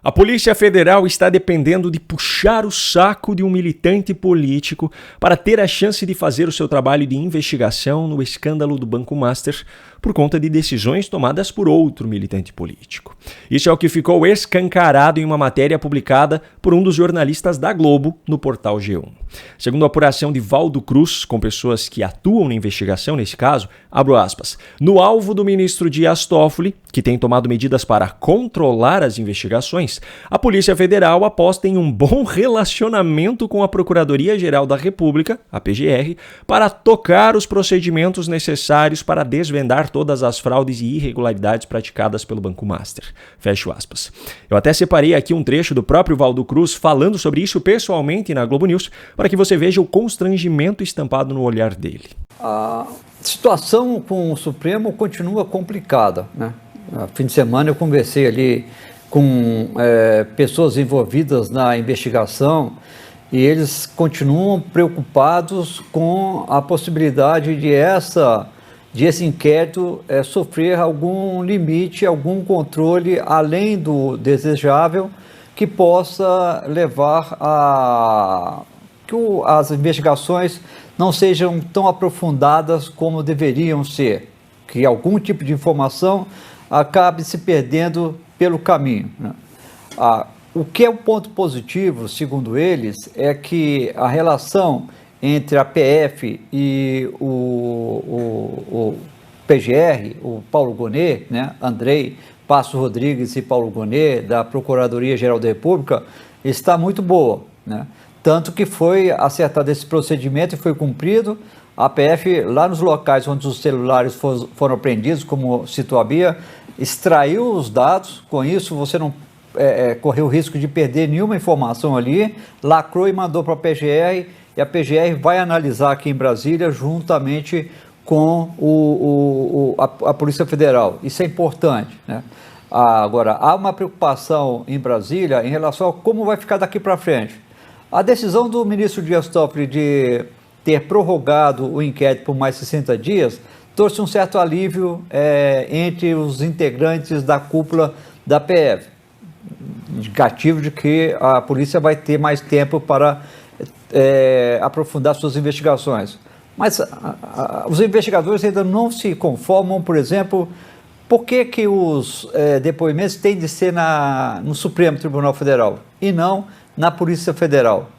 A Polícia Federal está dependendo de puxar o saco de um militante político para ter a chance de fazer o seu trabalho de investigação no escândalo do Banco Master por conta de decisões tomadas por outro militante político. Isso é o que ficou escancarado em uma matéria publicada por um dos jornalistas da Globo no portal G1. Segundo a apuração de Valdo Cruz, com pessoas que atuam na investigação nesse caso, abro aspas, no alvo do ministro Dias Toffoli, que tem tomado medidas para controlar as investigações, a Polícia Federal aposta em um bom relacionamento com a Procuradoria-Geral da República, a PGR, para tocar os procedimentos necessários para desvendar todas as fraudes e irregularidades praticadas pelo Banco Master. Fecho aspas. Eu até separei aqui um trecho do próprio Valdo Cruz falando sobre isso pessoalmente na Globo News, para que você veja o constrangimento estampado no olhar dele. A situação com o Supremo continua complicada, né? No fim de semana eu conversei ali com pessoas envolvidas na investigação e eles continuam preocupados com a possibilidade de esse inquérito sofrer algum limite, algum controle além do desejável que possa levar a que as investigações não sejam tão aprofundadas como deveriam ser, que algum tipo de informação acabe se perdendo pelo caminho, né? O que é um ponto positivo, segundo eles, é que a relação entre a PF e o PGR, o Paulo Gonet, né, Andrei Passo Rodrigues e Paulo Gonet, da Procuradoria-Geral da República, está muito boa, né? Tanto que foi acertado esse procedimento e foi cumprido. A PF, lá nos locais onde os celulares foram apreendidos, como citou a Bia, extraiu os dados. Com isso, você não correu o risco de perder nenhuma informação ali, lacrou e mandou para a PGR, e a PGR vai analisar aqui em Brasília juntamente com a Polícia Federal. Isso é importante, né? Agora, há uma preocupação em Brasília em relação a como vai ficar daqui para frente. A decisão do ministro Dias Toffoli de ter prorrogado o inquérito por mais 60 dias trouxe um certo alívio entre os integrantes da cúpula da PF, indicativo de que a polícia vai ter mais tempo para aprofundar suas investigações. Mas os investigadores ainda não se conformam, por exemplo, por que os depoimentos têm de ser no Supremo Tribunal Federal e não na Polícia Federal.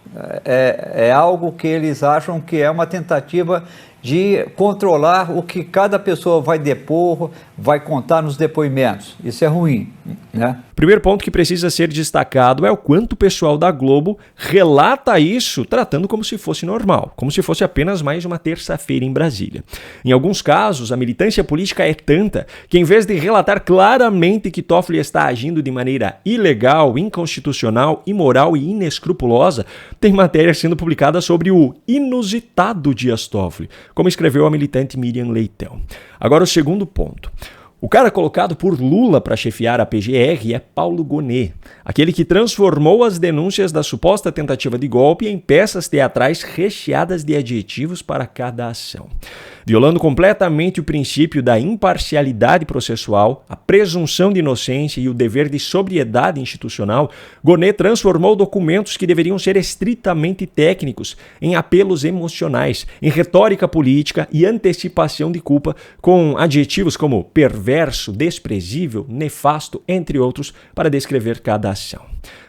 É algo que eles acham que é uma tentativa de controlar o que cada pessoa vai depor, vai contar nos depoimentos. Isso é ruim, né? Primeiro ponto que precisa ser destacado é o quanto o pessoal da Globo relata isso tratando como se fosse normal, como se fosse apenas mais uma terça-feira em Brasília. Em alguns casos, a militância política é tanta que, em vez de relatar claramente que Toffoli está agindo de maneira ilegal, inconstitucional, imoral e inescrupulosa, tem matéria sendo publicada sobre o inusitado Dias Toffoli, como escreveu a militante Miriam Leitão. Agora o segundo ponto. O cara colocado por Lula para chefiar a PGR é Paulo Gonet, aquele que transformou as denúncias da suposta tentativa de golpe em peças teatrais recheadas de adjetivos para cada ação. Violando completamente o princípio da imparcialidade processual, a presunção de inocência e o dever de sobriedade institucional, Gonet transformou documentos que deveriam ser estritamente técnicos em apelos emocionais, em retórica política e antecipação de culpa, com adjetivos como perverso, desprezível, nefasto, entre outros, para descrever cada ação.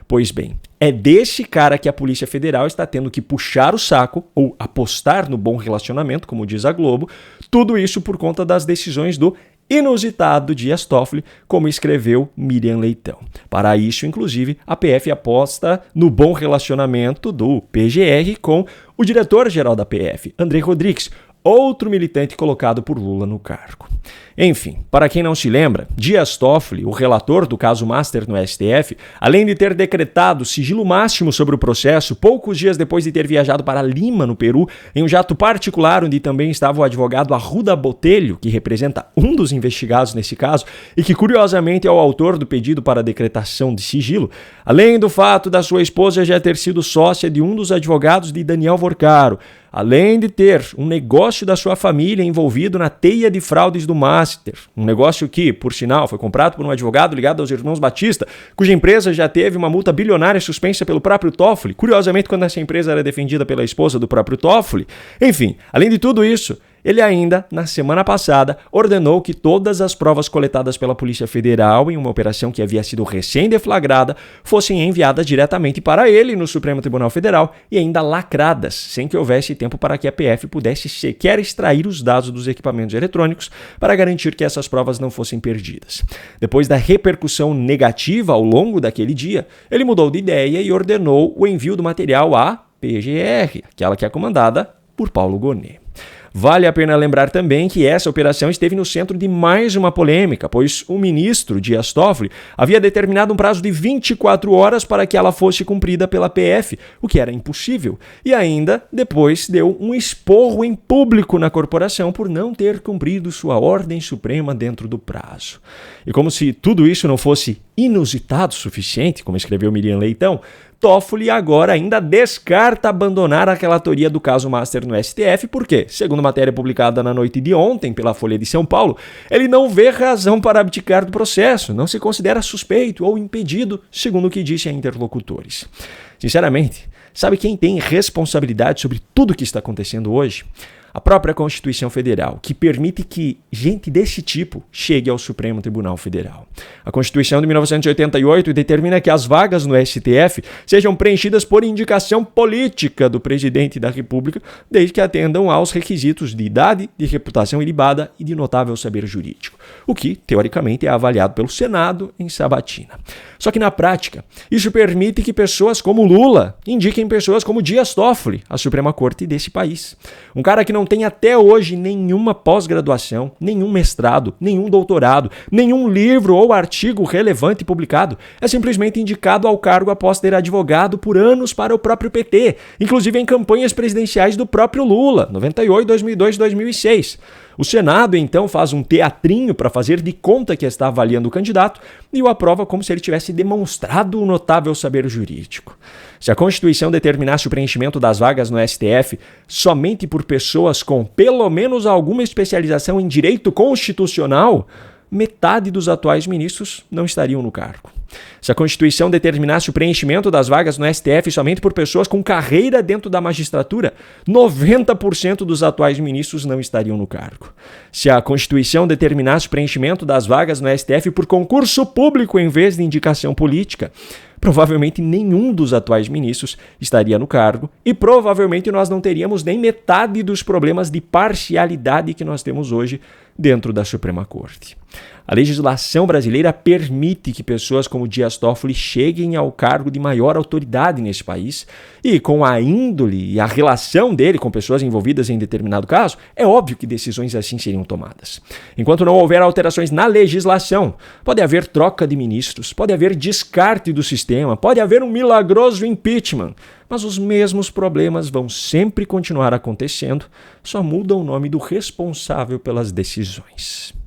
Pois bem, é desse cara que a Polícia Federal está tendo que puxar o saco ou apostar no bom relacionamento, como diz a Globo, tudo isso por conta das decisões do inusitado Dias Toffoli, como escreveu Miriam Leitão. Para isso, inclusive, a PF aposta no bom relacionamento do PGR com o diretor-geral da PF, Andrei Rodrigues, outro militante colocado por Lula no cargo. Enfim, para quem não se lembra, Dias Toffoli, o relator do caso Master no STF, além de ter decretado sigilo máximo sobre o processo poucos dias depois de ter viajado para Lima, no Peru, em um jato particular onde também estava o advogado Arruda Botelho, que representa um dos investigados nesse caso e que curiosamente é o autor do pedido para a decretação de sigilo, além do fato da sua esposa já ter sido sócia de um dos advogados de Daniel Vorcaro, além de ter um negócio da sua família envolvido na teia de fraudes do Master, Master, um negócio que, por sinal, foi comprado por um advogado ligado aos irmãos Batista, cuja empresa já teve uma multa bilionária suspensa pelo próprio Toffoli, curiosamente quando essa empresa era defendida pela esposa do próprio Toffoli. Enfim, além de tudo isso, ele ainda, na semana passada, ordenou que todas as provas coletadas pela Polícia Federal em uma operação que havia sido recém-deflagrada fossem enviadas diretamente para ele no Supremo Tribunal Federal e ainda lacradas, sem que houvesse tempo para que a PF pudesse sequer extrair os dados dos equipamentos eletrônicos para garantir que essas provas não fossem perdidas. Depois da repercussão negativa ao longo daquele dia, ele mudou de ideia e ordenou o envio do material à PGR, aquela que é comandada por Paulo Gonet. Vale a pena lembrar também que essa operação esteve no centro de mais uma polêmica, pois o ministro Dias Toffoli havia determinado um prazo de 24 horas para que ela fosse cumprida pela PF, o que era impossível, e ainda depois deu um esporro em público na corporação por não ter cumprido sua ordem suprema dentro do prazo. E como se tudo isso não fosse inusitado o suficiente, como escreveu Miriam Leitão, Toffoli agora ainda descarta abandonar a relatoria do caso Master no STF porque, segundo matéria publicada na noite de ontem pela Folha de São Paulo, ele não vê razão para abdicar do processo, não se considera suspeito ou impedido, segundo o que disse a interlocutores. Sinceramente, sabe quem tem responsabilidade sobre tudo o que está acontecendo hoje? A própria Constituição Federal, que permite que gente desse tipo chegue ao Supremo Tribunal Federal. A Constituição de 1988 determina que as vagas no STF sejam preenchidas por indicação política do presidente da República, desde que atendam aos requisitos de idade, de reputação ilibada e de notável saber jurídico, o que, teoricamente, é avaliado pelo Senado em sabatina. Só que, na prática, isso permite que pessoas como Lula indiquem pessoas como Dias Toffoli à Suprema Corte desse país. Um cara que não tem até hoje nenhuma pós-graduação, nenhum mestrado, nenhum doutorado, nenhum livro ou artigo relevante publicado, é simplesmente indicado ao cargo após ter advogado por anos para o próprio PT, inclusive em campanhas presidenciais do próprio Lula, 98, 2002 e 2006. O Senado, então, faz um teatrinho para fazer de conta que está avaliando o candidato e o aprova como se ele tivesse demonstrado um notável saber jurídico. Se a Constituição determinasse o preenchimento das vagas no STF somente por pessoas com pelo menos alguma especialização em direito constitucional, metade dos atuais ministros não estariam no cargo. Se a Constituição determinasse o preenchimento das vagas no STF somente por pessoas com carreira dentro da magistratura, 90% dos atuais ministros não estariam no cargo. Se a Constituição determinasse o preenchimento das vagas no STF por concurso público em vez de indicação política, provavelmente nenhum dos atuais ministros estaria no cargo e provavelmente nós não teríamos nem metade dos problemas de parcialidade que nós temos hoje dentro da Suprema Corte. A legislação brasileira permite que pessoas como Dias Toffoli cheguem ao cargo de maior autoridade nesse país e, com a índole e a relação dele com pessoas envolvidas em determinado caso, é óbvio que decisões assim seriam tomadas. Enquanto não houver alterações na legislação, pode haver troca de ministros, pode haver descarte do sistema, pode haver um milagroso impeachment, mas os mesmos problemas vão sempre continuar acontecendo, só muda o nome do responsável pelas decisões.